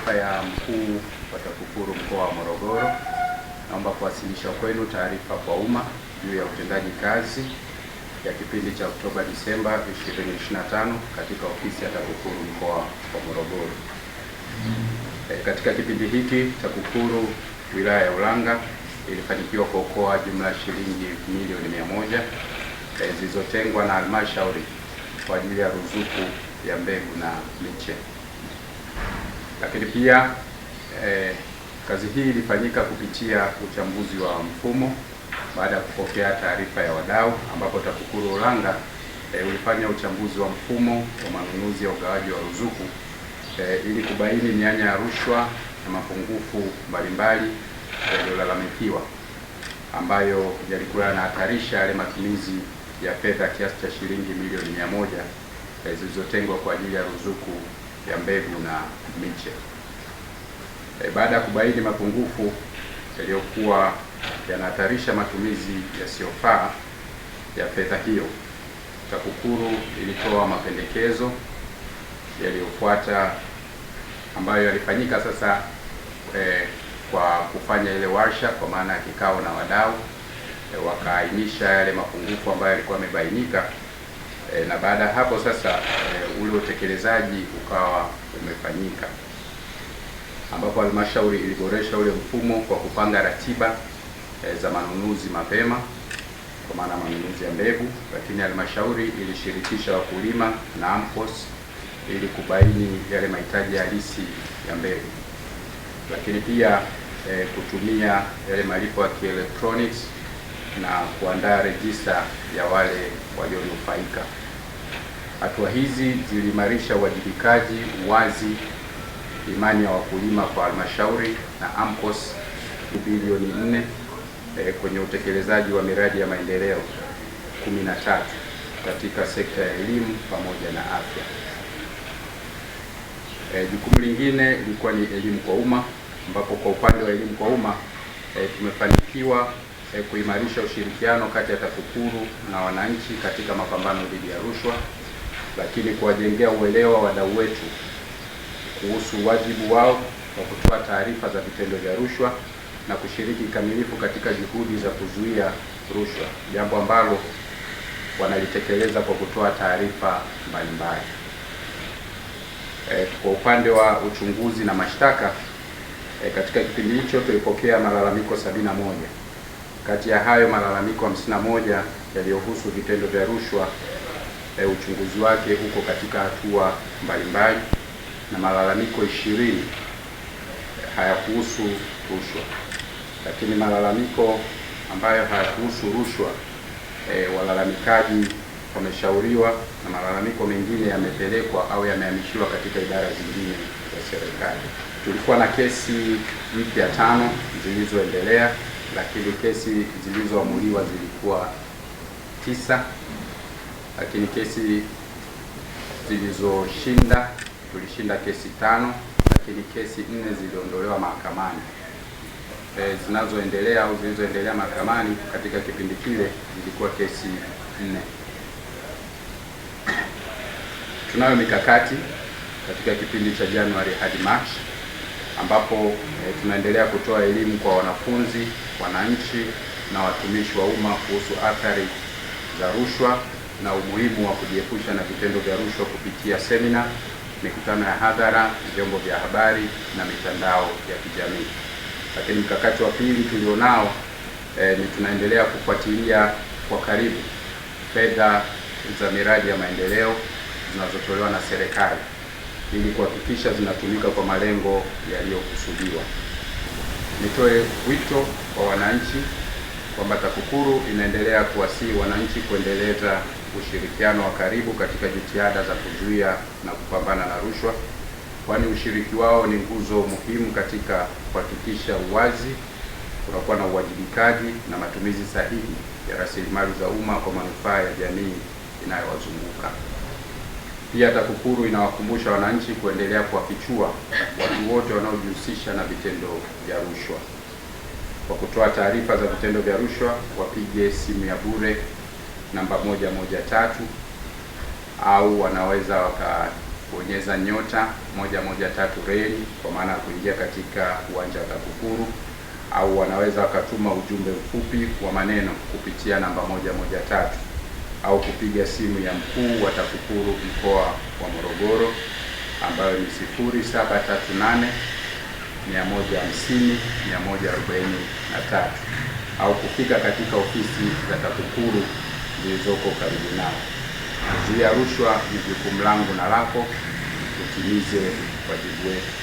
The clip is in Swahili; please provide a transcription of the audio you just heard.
niaba ya mkuu wa TAKUKURU mkoa wa Morogoro, naomba kuwasilisha kwenu taarifa kwa umma juu ya utendaji kazi ya kipindi cha Oktoba-Disemba 2025 katika ofisi ya TAKUKURU mkoa wa Morogoro. Katika kipindi hiki TAKUKURU wilaya ya Ulanga ilifanikiwa kuokoa jumla ya shilingi milioni 100 zilizotengwa na halmashauri kwa ajili ya ruzuku ya mbegu na miche. Lakini pia kazi hii ilifanyika kupitia uchambuzi wa mfumo baada ya kupokea taarifa ya wadau, ambapo TAKUKURU Ulanga ulifanya uchambuzi wa mfumo wa manunuzi ya ugawaji wa ruzuku ili kubaini mianya ya rushwa na mapungufu mbalimbali yaliyolalamikiwa ambayo yalikuwa yanahatarisha yale matumizi ya fedha kiasi cha shilingi milioni 100 zilizotengwa kwa ajili ya ruzuku ya mbegu na miche. Baada ya kubaini mapungufu yaliyokuwa yanahatarisha matumizi yasiyofaa ya fedha hiyo, TAKUKURU ilitoa mapendekezo yaliyofuata ambayo yalifanyika sasa kwa kufanya ile warsha, kwa maana ya kikao na wadau, wakaainisha yale mapungufu ambayo yalikuwa yamebainika, na baada ya hapo sasa ule utekelezaji ukawa umefanyika, ambapo halmashauri iliboresha ule mfumo kwa kupanga ratiba za manunuzi mapema, kwa maana manunuzi ya mbegu, lakini halmashauri ilishirikisha wakulima na AMCOS ili kubaini yale mahitaji halisi ya mbegu, lakini pia kutumia yale malipo ya kielektroniki na kuandaa rejista ya wale walionufaika. Hatua hizi ziliimarisha uwajibikaji, uwazi, imani ya wakulima kwa halmashauri na AMCOS bilioni 4 kwenye utekelezaji wa miradi ya maendeleo 13 katika sekta ya elimu pamoja na afya. Jukumu lingine lilikuwa ni elimu kwa umma, ambapo kwa upande wa elimu kwa umma tumefanikiwa kuimarisha ushirikiano kati ya TAKUKURU na wananchi katika mapambano dhidi ya rushwa, lakini kuwajengea uelewa wadau wetu kuhusu wajibu wao wa kutoa taarifa za vitendo vya rushwa na kushiriki kikamilifu katika juhudi za kuzuia rushwa, jambo ambalo wanalitekeleza kwa kutoa taarifa mbalimbali. Kwa upande wa uchunguzi na mashtaka, katika kipindi hicho tulipokea malalamiko 71. Kati ya hayo malalamiko 51 yaliyohusu vitendo vya rushwa, uchunguzi wake huko katika hatua mbalimbali, na malalamiko 20 hayakuhusu rushwa. Lakini malalamiko ambayo hayakuhusu rushwa, walalamikaji wameshauriwa na malalamiko mengine yamepelekwa au yamehamishiwa katika idara zingine za serikali. Tulikuwa na kesi mpya 5 zilizoendelea, lakini kesi zilizoamuliwa zilikuwa 9, lakini kesi zilizoshinda, tulishinda kesi 5, lakini kesi 4 ziliondolewa mahakamani. Zinazoendelea au zilizoendelea mahakamani katika kipindi kile zilikuwa kesi 4. Tunayo mikakati katika kipindi cha Januari hadi Machi, ambapo tunaendelea kutoa elimu kwa wanafunzi, wananchi na watumishi wa umma kuhusu athari za rushwa na umuhimu wa kujiepusha na vitendo vya rushwa kupitia semina, mikutano ya hadhara, vyombo vya habari na mitandao ya kijamii. Lakini mkakati wa pili tulionao ni tunaendelea kufuatilia kwa karibu fedha za miradi ya maendeleo zinazotolewa na serikali ili kuhakikisha zinatumika kwa malengo yaliyokusudiwa. Nitoe wito kwa wananchi kwamba TAKUKURU inaendelea kuwasihi wananchi kuendeleza ushirikiano wa karibu katika jitihada za kuzuia na kupambana na rushwa, kwani ushiriki wao ni nguzo muhimu katika kuhakikisha uwazi, kunakuwa na uwajibikaji na matumizi sahihi ya rasilimali za umma kwa manufaa ya jamii inayowazunguka. Pia TAKUKURU inawakumbusha wananchi kuendelea kuwafichua watu wote wanaojihusisha na vitendo vya rushwa. Kwa kutoa taarifa za vitendo vya rushwa, wapige simu ya bure namba 113 au wanaweza kubonyeza *113# kwa maana ya kuingia katika uwanja wa TAKUKURU, au wanaweza wakatuma ujumbe mfupi wa maneno kupitia namba 113 au kupiga simu ya mkuu wa TAKUKURU mkoa wa Morogoro ambayo ni 0738 150 143 au kufika katika ofisi za TAKUKURU zilizoko karibu nao. Kuzuia rushwa ni jukumu langu na lako, tutimize wajibu wetu.